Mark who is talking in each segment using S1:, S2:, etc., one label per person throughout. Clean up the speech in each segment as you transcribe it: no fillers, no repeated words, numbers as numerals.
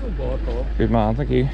S1: Good man, thank you.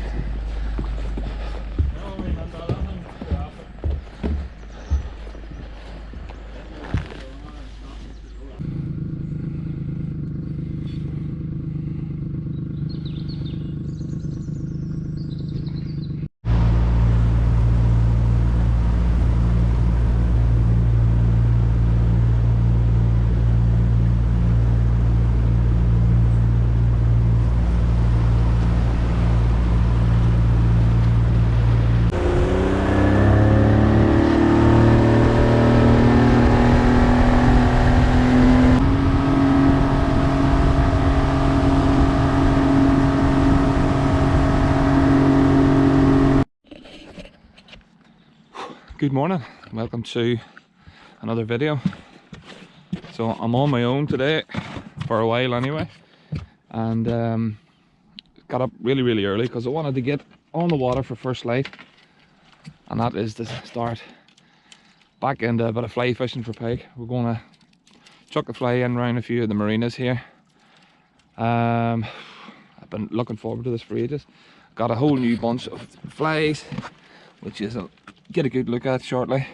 S1: Good morning, welcome to another video. So I'm on my own today for a while anyway, and got up really early because I wanted to get on the water for first light, and that is to start back into a bit of fly fishing for pike. We're going to chuck a fly in around a few of the marinas here. I've been looking forward to this for ages. Got a whole new bunch of flies, which is I'll get a good look at shortly.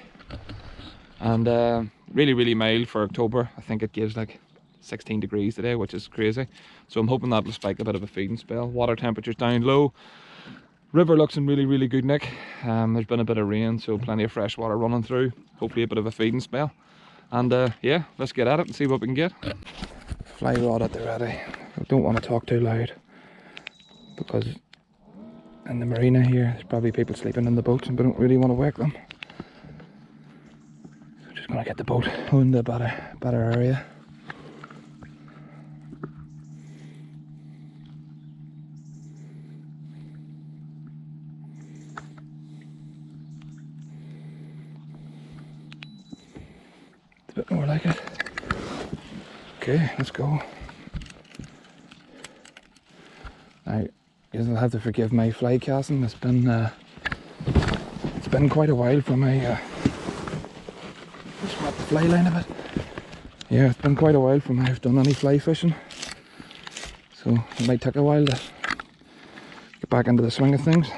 S1: And really mild for October. I think it gives like 16 degrees today, which is crazy. So I'm hoping that will spike a bit of a feeding spell. Water temperature's down low. River looks in really good nick. There's been a bit of rain, so plenty of fresh water running through. Hopefully a bit of a feeding spell. And yeah, let's get at it and see what we can get. Fly rod at the ready. I don't want to talk too loud because in the marina here there's probably people sleeping in the boats and we don't really want to wake them. So just gonna get the boat in the better area. It's a bit more like it. Okay, let's go. Now, you'll have to forgive my fly casting. It's been quite a while from my just wrap the fly line a bit. Yeah, it's been quite a while from I've done any fly fishing, so it might take a while to get back into the swing of things.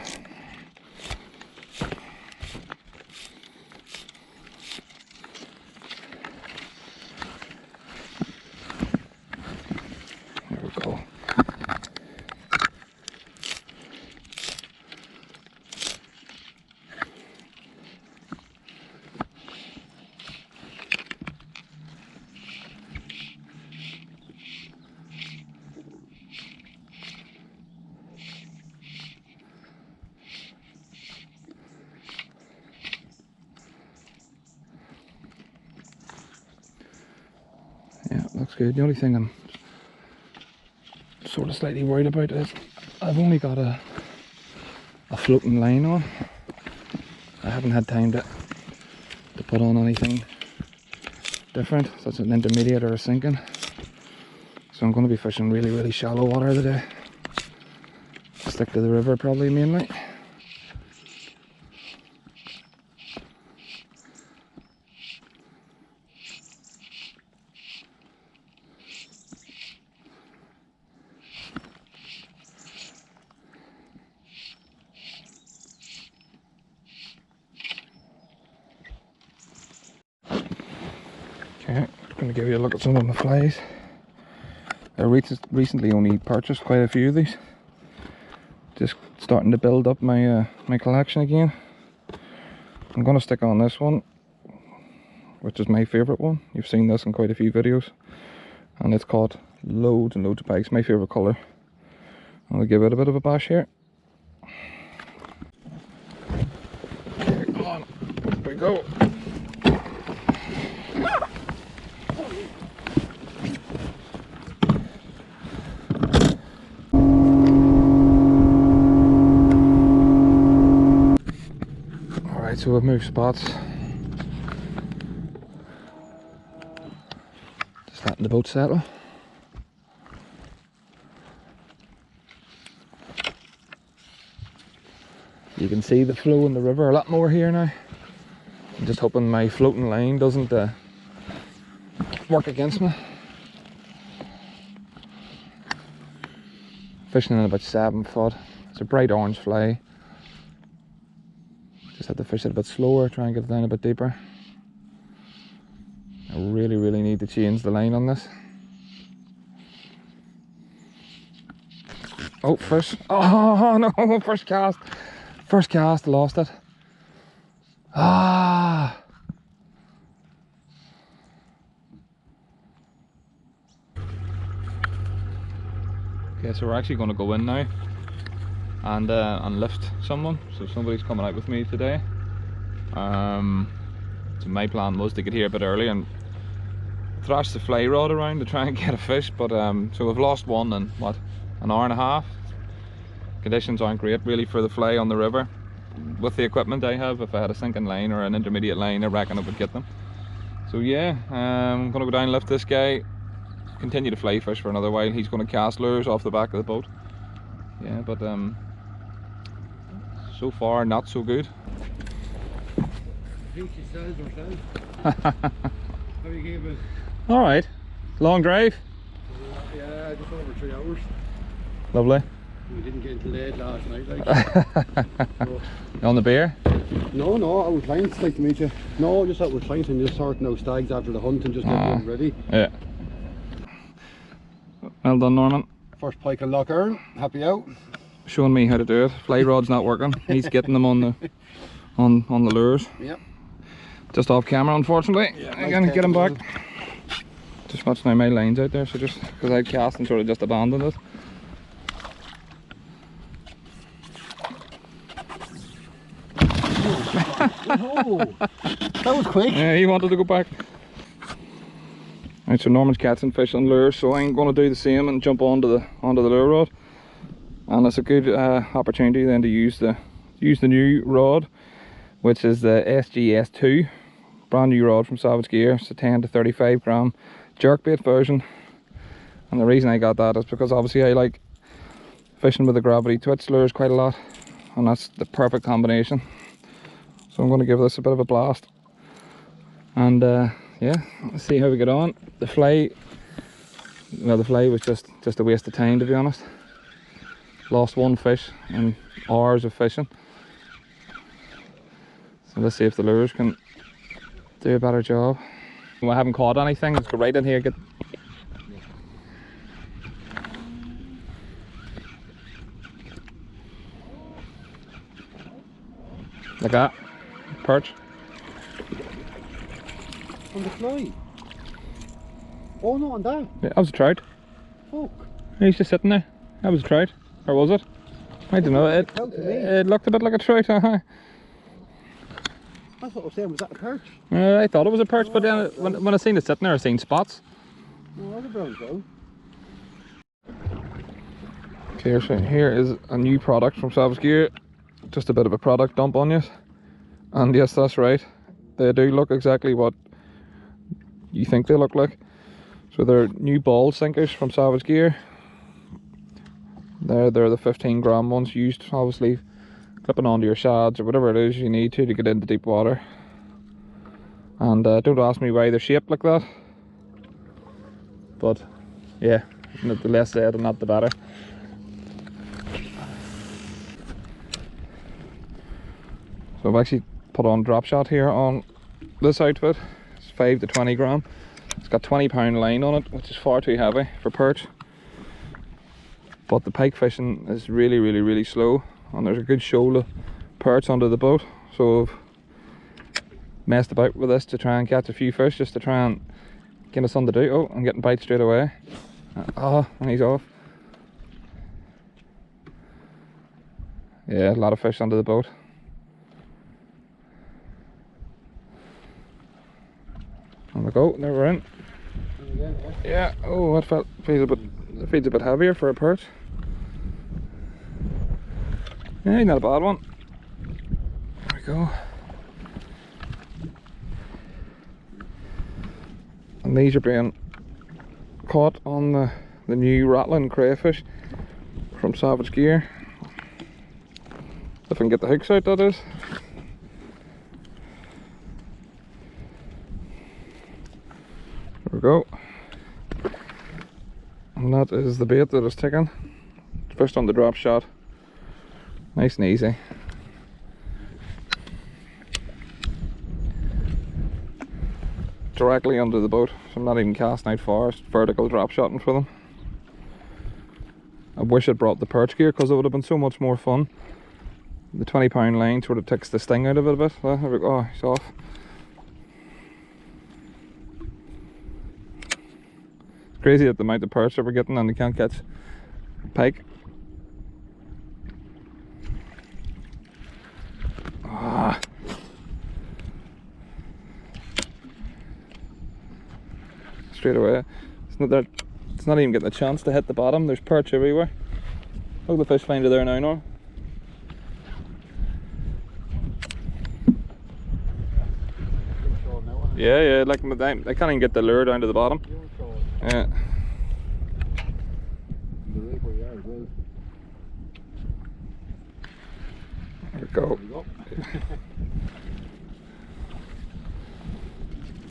S1: There we go. Yeah, looks good. The only thing I'm sort of slightly worried about is I've only got a floating line on. I haven't had time to put on anything different, such as an intermediate or a sinking. So I'm going to be fishing really shallow water today. Stick to the river probably mainly. Okay, I'm going to give you a look at some of my flies. I recently only purchased quite a few of these. Just starting to build up my my collection again. I'm going to stick on this one, which is my favourite one. You've seen this in quite a few videos, and it's caught loads and loads of pikes. My favourite colour. I'm going to give it a bit of a bash here. Okay, come on, up we go. Alright, so we've moved spots. Just letting the boat settle. You can see the flow in the river a lot more here now. I'm just hoping my floating line doesn't work against me. Fishing in about 7 foot. It's a bright orange fly. Just have to fish it a bit slower, try and get it down a bit deeper. I really need to change the line on this. Oh, fish. Oh no, first cast. First cast, lost it. Ah. Okay, so we're actually going to go in now and lift someone. So somebody's coming out with me today. So my plan was to get here a bit early and thrash the fly rod around to try and get a fish, but so we've lost one in what, an hour and a half. Conditions aren't great really for the fly on the river. With the equipment I have, if I had a sinking line or an intermediate line, I reckon I would get them. So yeah, I'm gonna go down and lift this guy, continue to fly fish for another while. He's gonna cast lures off the back of the boat. Yeah, but so far not so good.
S2: How you keeping?
S1: Alright, long drive?
S2: Yeah, just over 3 hours.
S1: Lovely.
S2: We didn't get until late last night, like. So.
S1: On the beer?
S2: No, out with clients, like to meet you. No, just out with clients and just sorting out stags after the hunt and just getting them ready.
S1: Yeah. Well done, Norman.
S2: First pike on Lough Erne, happy out.
S1: Showing me how to do it. Fly rod's not working. He's getting them on the lures.
S2: Yep.
S1: Just off camera, unfortunately.
S2: Yeah,
S1: I'm gonna get him back. Just watching now my line's out there, so just because I'd cast and sort of just abandoned it.
S2: Oh, that was quick.
S1: Yeah, he wanted to go back. Right, so Norman's catching fish on lures, so I'm going to do the same and jump onto the lure rod. And it's a good opportunity then to use the new rod, which is the SGS2, brand new rod from Savage Gear. It's a 10 to 35 gram jerkbait version. And the reason I got that is because obviously I like fishing with the gravity twitch lures quite a lot, and that's the perfect combination. So I'm going to give this a bit of a blast, and yeah, let's see how we get on. The fly was just a waste of time, to be honest. Lost one fish in hours of fishing. So let's see if the lures can do a better job. I haven't caught anything. Let's go right in here, get like that. Perch.
S2: On the fly? Oh no, on that?
S1: Yeah, that was a trout.
S2: Fuck.
S1: He's just sitting there. That was a trout. Or was it? I don't know. It looked a bit like a trout.
S2: That's what I was saying, was that a perch?
S1: I thought it was a perch, but then when I seen it sitting there, I seen spots.
S2: No, that's a brown trout.
S1: Okay, so here is a new product from Savage Gear. Just a bit of a product dump on you. And yes, that's right. They do look exactly what you think they look like. So they're new ball sinkers from Savage Gear. They're the 15 gram ones, used obviously clipping onto your shads or whatever it is you need to get into deep water. And don't ask me why they're shaped like that, but yeah, the less said and not the better. So I've actually put on drop shot here on this outfit. It's 5 to 20 gram. It's got 20-pound line on it, which is far too heavy for perch. But the pike fishing is really slow, and there's a good shoal of perch under the boat. So I've messed about with this to try and catch a few fish, just to try and get us something to do. Oh, I'm getting bites straight away. Oh, and he's off. Yeah, a lot of fish under the boat. On the go, there we're in. Yeah, oh, that feels a bit heavier for a perch. Yeah, not a bad one. There we go. And these are being caught on the new rattling crayfish from Savage Gear. If I can get the hooks out, that is. There we go. And that is the bait that is taken. First on the drop shot. Nice and easy. Directly under the boat, so I'm not even casting out far. Vertical drop shotting for them. I wish I'd brought the perch gear because it would have been so much more fun. The 20-pound line sort of takes the sting out of it a bit. There we go, oh, he's off. Crazy at the amount of perch that we're getting and they can't catch pike. Ah. Straight away. It's not even getting a chance to hit the bottom. There's perch everywhere. Look, the fish finder there now, Norm. Yeah, like I can't even get the lure down to the bottom. Yeah. There we go.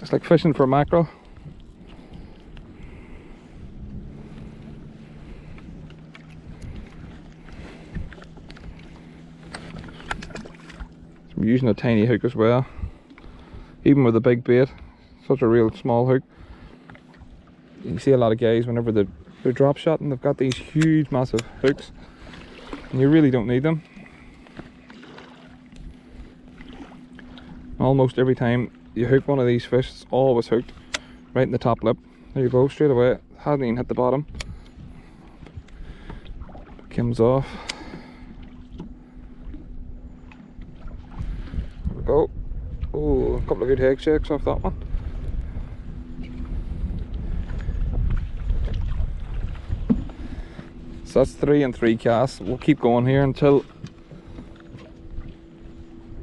S1: It's like fishing for mackerel. I'm using a tiny hook as well. Even with a big bait, such a real small hook. You see a lot of guys whenever they're drop shotting, they've got these huge massive hooks and you really don't need them. Almost every time you hook one of these fish, it's always hooked right in the top lip. There you go, straight away. Hasn't even hit the bottom. Comes off. There we go. Oh, a couple of good head shakes off that one. So that's 3 and 3 casts. We'll keep going here until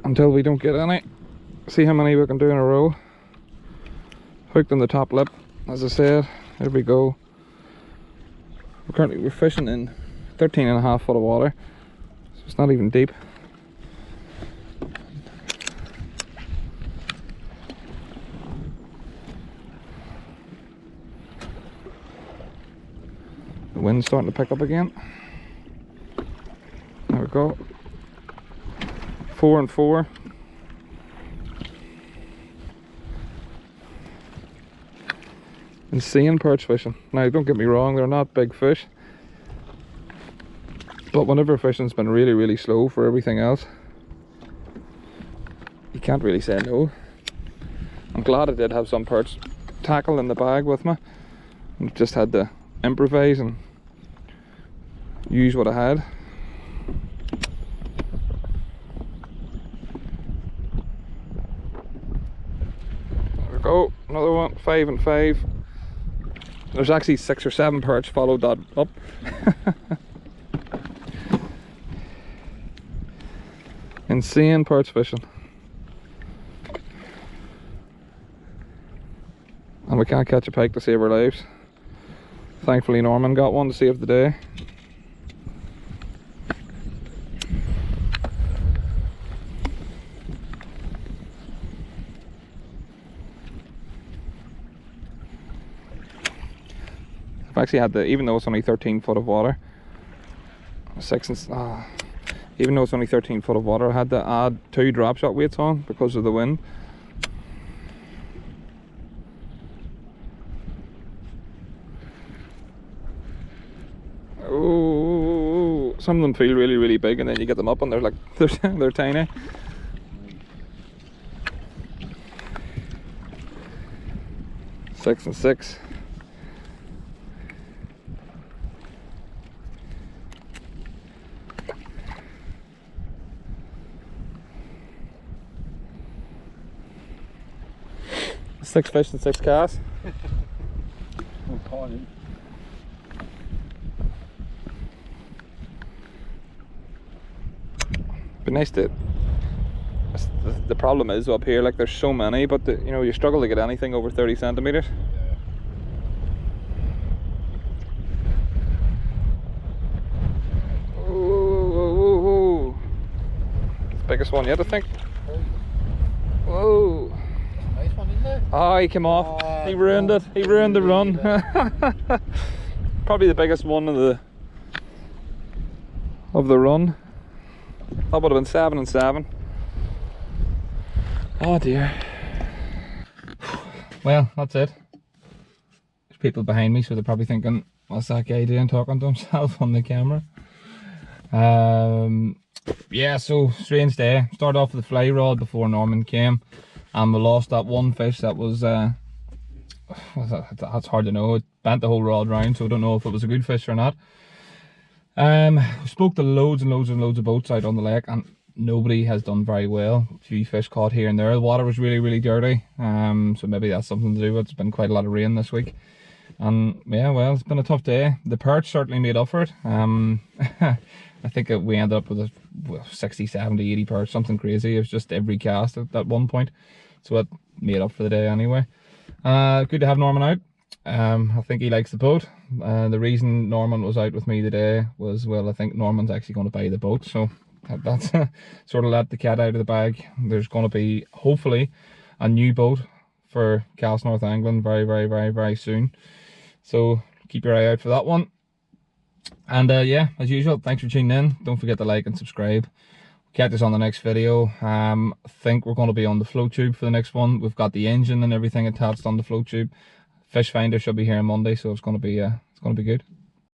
S1: we don't get any. See how many we can do in a row. Hooked on the top lip, as I said. There we go. We're fishing in 13.5 foot of water, so it's not even deep. The wind's starting to pick up again. There we go. 4 and 4. Insane perch fishing. Now don't get me wrong, they're not big fish, but whenever fishing's been really, really slow for everything else, you can't really say no. I'm glad I did have some perch tackle in the bag with me. I just had to improvise and use what I had. There we go, another one. 5 and 5. There's actually 6 or 7 perch followed that up. Insane perch fishing. And we can't catch a pike to save our lives. Thankfully Norman got one to save the day. I've actually had even though it's only 13 foot of water, even though it's only 13 foot of water, I had to add 2 drop shot weights on because of the wind. Oh, some of them feel really, really big, and then you get them up and they're like they're tiny. Six and 6. Six fish and 6 casts. But nice to. The problem is up here, like there's so many, but you know, you struggle to get anything over 30 centimeters. Oh, it's the biggest one yet, I think. Whoa.
S2: Nice one, isn't it?
S1: Oh, he came off.
S2: Oh,
S1: He ruined it. He ruined the run. Probably the biggest one of of the run. That would have been 7 and 7. Oh dear. Well, that's it. There's people behind me, so they're probably thinking, what's that guy doing talking to himself on the camera? Yeah, so strange day. Started off with the fly rod before Norman came, and we lost that one fish that was that's hard to know. It bent the whole rod round, so I don't know if it was a good fish or not. We spoke to loads and loads and loads of boats out on the lake, and nobody has done very well. A few fish caught here and there. The water was really dirty, so maybe that's something to do with it. It's been quite a lot of rain this week, and yeah, well, it's been a tough day. The perch certainly made up for it. I think we ended up with a 60, 70, 80 perch, something crazy. It was just every cast at one point, so it made up for the day anyway. Good to have Norman out. I think he likes the boat. The reason Norman was out with me today was, well, I think Norman's actually going to buy the boat, so that's sort of let the cat out of the bag. There's going to be, hopefully, a new boat for Cast North England very soon, so keep your eye out for that one. And yeah, as usual, thanks for tuning in. Don't forget to like and subscribe. Catch us on the next video. I think we're going to be on the float tube for the next one. We've got the engine and everything attached on the float tube. Fish finder should be here on Monday, so it's going to be good.